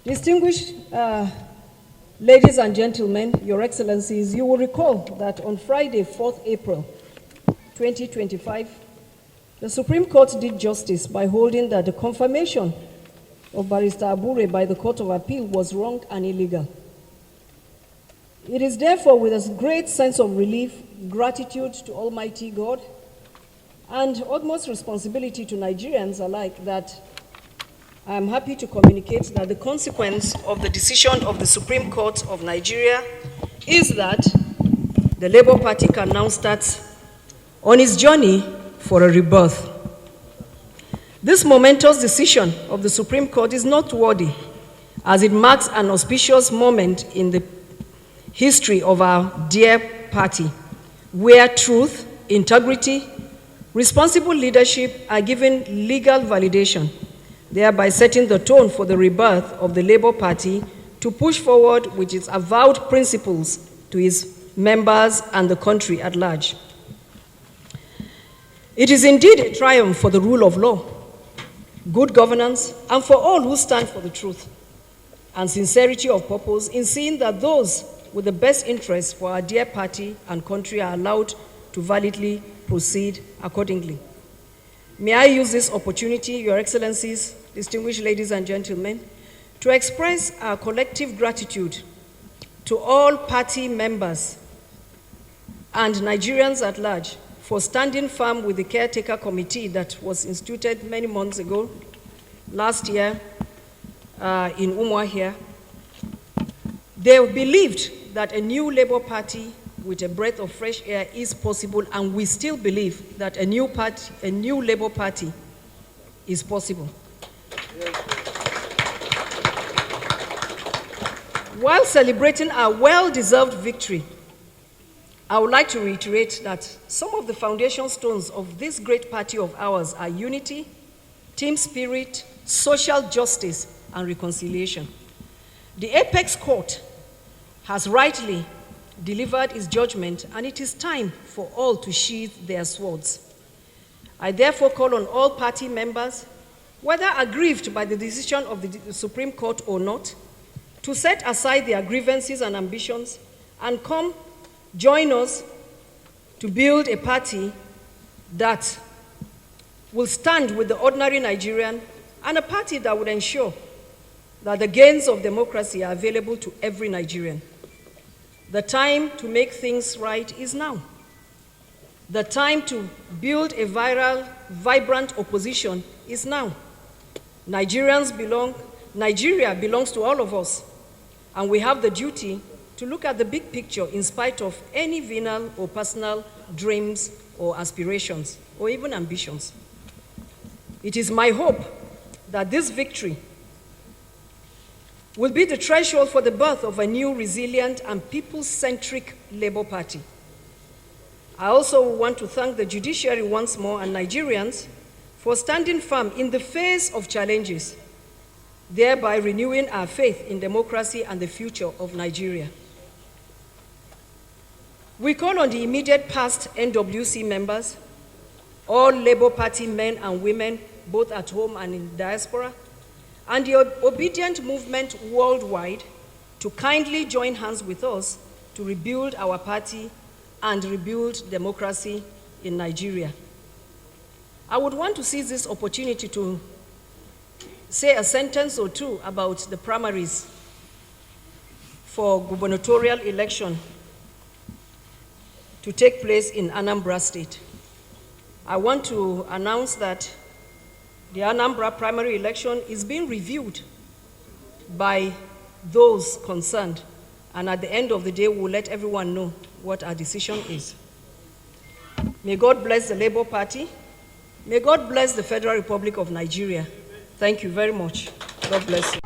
Distinguished ladies and gentlemen, Your Excellencies, you will recall that on Friday, 4th April 2025, the Supreme Court did justice by holding that the confirmation of Barrister Abure by the Court of Appeal was wrong and illegal. It is therefore with a great sense of relief, gratitude to Almighty God, and utmost responsibility to Nigerians alike that I am happy to communicate that the consequence of the decision of the Supreme Court of Nigeria is that the Labour Party can now start on its journey for a rebirth. This momentous decision of the Supreme Court is noteworthy as it marks an auspicious moment in the history of our dear party, where truth, integrity, responsible leadership are given legal validation, thereby setting the tone for the rebirth of the Labour Party to push forward with its avowed principles to its members and the country at large. It is indeed a triumph for the rule of law, good governance, and for all who stand for the truth and sincerity of purpose in seeing that those with the best interests for our dear party and country are allowed to validly proceed accordingly. May I use this opportunity, Your Excellencies, distinguished ladies and gentlemen, to express our collective gratitude to all party members and Nigerians at large for standing firm with the Caretaker Committee that was instituted many months ago, last year in Umuahia. They believed that a new Labour Party with a breath of fresh air is possible, and we still believe that a new Labour Party is possible. While celebrating our well-deserved victory, I would like to reiterate that some of the foundation stones of this great party of ours are unity, team spirit, social justice, and reconciliation. The Apex Court has rightly delivered its judgment, and it is time for all to sheathe their swords. I therefore call on all party members, whether aggrieved by the decision of the Supreme Court or not, to set aside their grievances and ambitions and come join us to build a party that will stand with the ordinary Nigerian, and a party that would ensure that the gains of democracy are available to every Nigerian. The time to make things right is now. The time to build a vibrant opposition is now. Nigeria belongs to all of us, and we have the duty to look at the big picture in spite of any venal or personal dreams or aspirations or even ambitions. It is my hope that this victory will be the threshold for the birth of a new, resilient, and people-centric Labour Party. I also want to thank the judiciary once more and Nigerians for standing firm in the face of challenges, thereby renewing our faith in democracy and the future of Nigeria. We call on the immediate past NWC members, all Labour Party men and women, both at home and in diaspora, and the obedient movement worldwide to kindly join hands with us to rebuild our party and rebuild democracy in Nigeria. I would want to seize this opportunity to say a sentence or two about the primaries for gubernatorial election to take place in Anambra State. I want to announce that the Anambra primary election is being reviewed by those concerned, and at the end of the day, we'll let everyone know what our decision is. May God bless the Labour Party. May God bless the Federal Republic of Nigeria. Thank you very much. God bless you.